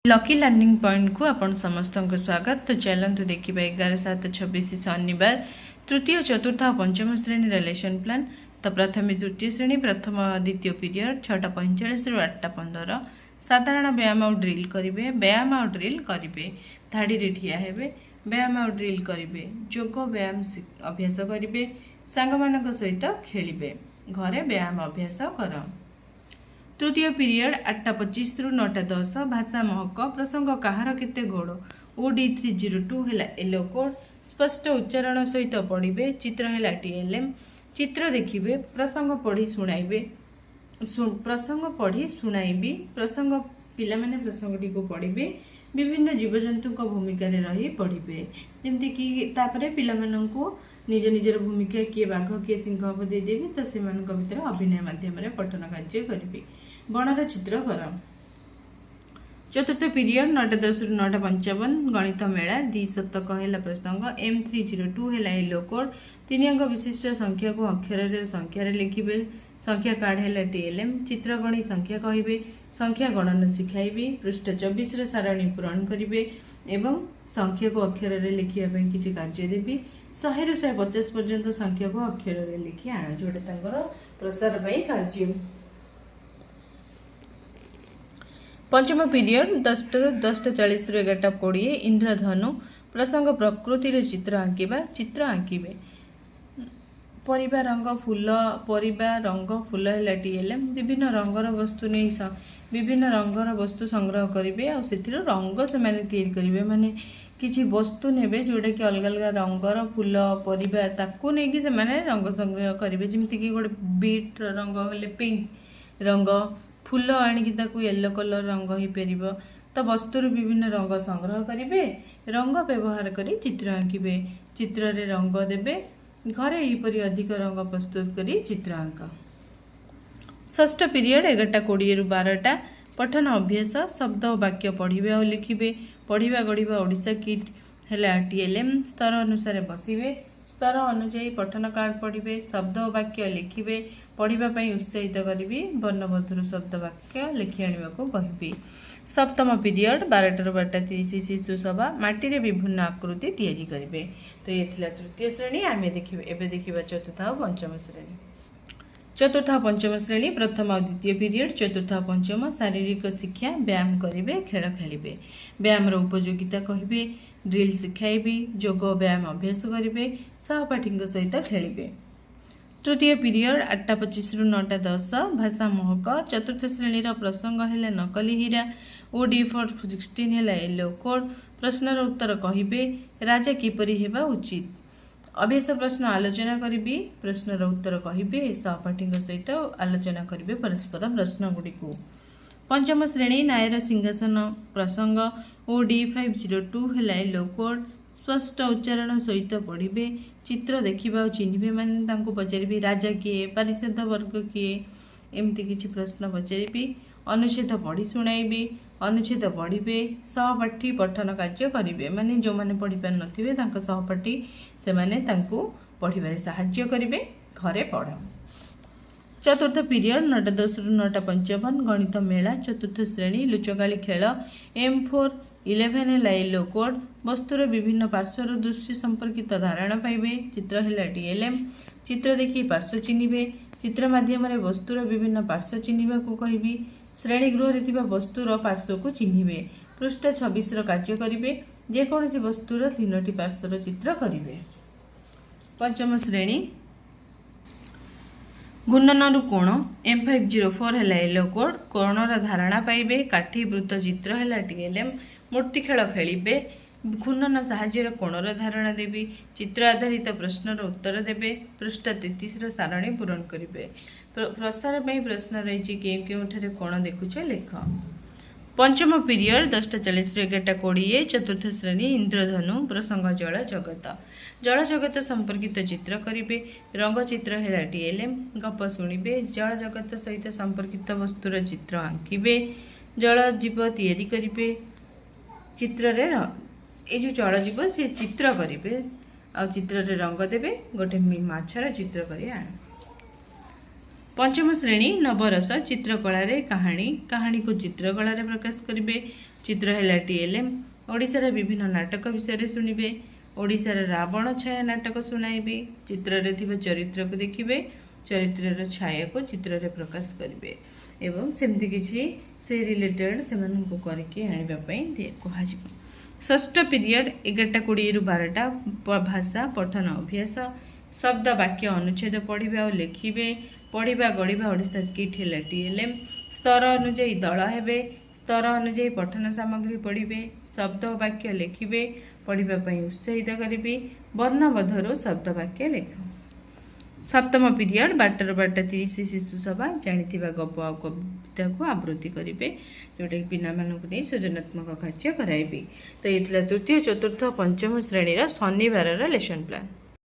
Lucky learning point को आपण समस्त को स्वागत। तो चलते देखिए 11/7/26 शनिवार तृतीय चतुर्थ और पंचम श्रेणी लेसन प्लान। तो प्रथम तृतीय श्रेणी प्रथम द्वितीय पीरियड 6:45 रु 8:15 साधारण व्यायाम और ड्रिल करेंगे। व्यायाम और ड्रिल करेंगे धाड़ी ठिया हेबे, व्यायाम और ड्रिल करेंगे, योग व्यायाम अभ्यास करेंगे, सांग मान सहित खेलिबे, घरे व्यायाम अभ्यास कर। तृतीय पीरियड 8:25 रु 9:10 भाषा महक प्रसंग कहार केते गोड़ OD302 है येलो कोड स्पष्ट उच्चारण सहित पढ़े। चित्र है TLM चित्र देखिए, प्रसंग पढ़ी शुणाइबे, प्रसंग पढ़ी शुणाइबी, प्रसंग पिला माने प्रसंगटी को पढ़े, विभिन्न जीवजंतु भूमिका रही पढ़े। जमती कि तापरे पिला माननकु निज निजर भूमिका किए बाघ किए सिंह हम देदेवी, तो से भितर अभिनय माध्यम पठन कार्य करेंगे। गणर चित्र कर। चतुर्थ पीरियड 9:10 रु 9:55 गणित मेला 2 शतक है प्रसंग। M302 है येलो कोड 3 अंक विशिष्ट संख्या को अक्षर संख्यार लिखे, संख्या कार्ड है TLM चित्र गणी संख्या कहे, संख्या गणन शिखाइबी, पृष्ठ 24 सारणी पूरण करेंगे एवं संख्या को अक्षर लिखापी किसी कार्य देवी। 100 रु 150 पर्यंत संख्या को अक्षर लिखि आण जोटा प्रसार कार्य। पंचम पीरियड 10:40 रु 11:20 इंद्रधनु प्रसंग प्रकृतिर चित्र आंकिबा, चित्र आंकिबे, परिबा रंग फूल, परिबा रंग फूल है TLM विभिन्न रंगर वस्तु नहीं विभिन्न रंगर वस्तु संग्रह करेंगे और से रंग से माने तैयारी करेंगे, माने किसी वस्तु नेबे जोटा कि अलग अलग रंगर फूल परिबा ताकू नहीं कि से माने रंग संग्रह करेंगे। जमती कि गोटे बीट रंग हेले पिंक रंग, फूल आणिकी येलो कलर रंग हो पार, तो वस्तुर विभिन्न रंग संग्रह करेंगे, रंग व्यवहार करी चित्र आंकिबे, चित्र रे रंग देबे, घरे यहीपरि अधिक रंग प्रस्तुत करी चित्र आंक। षष्ठ पीरियड 11:20 रु 12 पठन अभ्यास शब्द और वाक्य पढ़े और लिखे, पढ़ा गढ़ा ओडिशा किट है TLM स्तर अनुसार बसवे, स्तर अनुଯାयी पठन कार्ड पढ़े, शब्द और वाक्य लिखे, पढ़ाई उत्साहित करी, वर्णबधुर शब्द वाक्य लिखि आने को कहि। सप्तम पीरियड 12 रु 12:30 शिशु सभा माटी विभिन्न आकृति तैयारी करेंगे। तो ये थिला तृतीय श्रेणी। आम देखा चतुर्थ और पंचम श्रेणी। चतुर्थ और पंचम श्रेणी प्रथम और द्वितीय पीरियड चतुर्थ और पंचम शारीरिक शिक्षा व्यायाम करेंगे, खेल खेलिबे, व्यायाम उपयोगिता कहे, ड्रिल शिखाइबी, योग व्यायाम अभ्यास करेंगे, सहपाठी सहित खेलिबे। तृतीय पीरियड 8:25 रु 9:10 भाषा महक चतुर्थ श्रेणी प्रसंग है नकली हीरा OD416 है येलो कोड प्रश्नर उत्तर कहे, राजा किपरि हेबा उचित, अभ्यास प्रश्न आलोचना करी, प्रश्नर उत्तर कहे, सहपाठी सहित आलोचना करेंगे परस्पर प्रश्न गुड़ी को। पंचम श्रेणी नायर सिंहासन प्रसंग OD502 है येलो कोड स्पष्ट उच्चारण सहित पढ़े, चित्र देखा चिन्हे, माने पचारि राजा किए, पारिषद वर्ग किए, एमती किसी प्रश्न पचारि, अनुच्छेद पढ़ी शुणाइबी, अनुच्छेद पढ़े, सहपाठी पठन कार्य करेंगे, माने जो मैंने पढ़ी पार नथिबे तांको सहपाठी से माने तांको पढ़िबारे सहाय्य करेंगे, घरे पढ़। चतुर्थ पीरियड 9:10 रु 9:55 गणित मेला चतुर्थ श्रेणी लुचकाली खेल M411 है येलो कोड वस्तुर विभिन्न पार्श्वर दृश्य संपर्कित धारणा पाइबे, चित्र है TLM चित्र देखि पार्श्व चिन्हिबे, चित्र माध्यम वस्तुर विभिन्न पार्श्व चिन्हिबा को कहिबी, श्रेणी गृह रे वस्तुर पार्श्व को चिन्हिबे, पृष्ठ 26 कार्य करेंगे, जेकोसी वस्तुर 3टी पार्श्वर चित्र करेंगे। पंचम श्रेणी घूर्णन कोण M504 है येलो कोड कोणर धारणा पाइबे, काठी वृत्त चित्र है TLM मूर्ति खेल खेलिबे, घूर्णन साहाय्य कोणर धारणा देवी, चित्र आधारित प्रश्नर उत्तर देबे, पृष्ठ 33 सारणी पूरण करेंगे। प्रसार प्रश्न रही के कोण देखुच लेख। पंचम पीरियड 10:40 रु 11:20 चतुर्थ श्रेणी इंद्रधनु प्रसंग जल जगत, जल जगत संपर्कित चित्र करेंगे, रंग चित्र है TLM गप शुणिबे, जल जगत सहित संपर्कित वस्तुर चित्र आंकिबे, जल जीव तैयारी करेंगे, चित्र रे ये जो जल जीव सी चित्र करेंगे आ चित्र रे रंग देवे, गोटे माछर चित्र करी आण। पंचम श्रेणी नवरस चित्रकला कहानी, कहानी को चित्रकला प्रकाश करेंगे, चित्र है TLM। ओडिशार विभिन्न नाटक विषय शुणिबे। ओडिशार रावण छाया नाटक शुणाइबी। चित्र रे थिबा चरित्र को देखिबे, चरित्र छाया को चित्र रे प्रकाश करिवे एवं सेमती किछि से रिलेटेड सेमानंको करके आनिबा पई कहाजिबो। षष्ठ पीरियड 11:20 रु 12टा भाषा पठन अभ्यास। शब्द वाक्य अनुच्छेद पढ़िबे और लिखिबे। पढ़िबा गढ़िबा ओडिशा किट है TLM। स्तर अनुଯାयी दल हेबे। स्तर अनुଯାयी पठन सामग्री पढ़िबे। शब्द वाक्य लिखिबे। पढ़िबा पई उत्साहित करिबे। वर्णबोधरो शब्द वाक्य लिख। सप्तम पीरियड 12:30 शिशु सभा जानिथिबा गप आ कविता को आवृत्ति करिवे, जोटा कि पिना मानक नै सृजनात्मक कार्य कराइबे। तो ये तृतीय चतुर्थ पंचम श्रेणी शनिवार लेसन प्लान।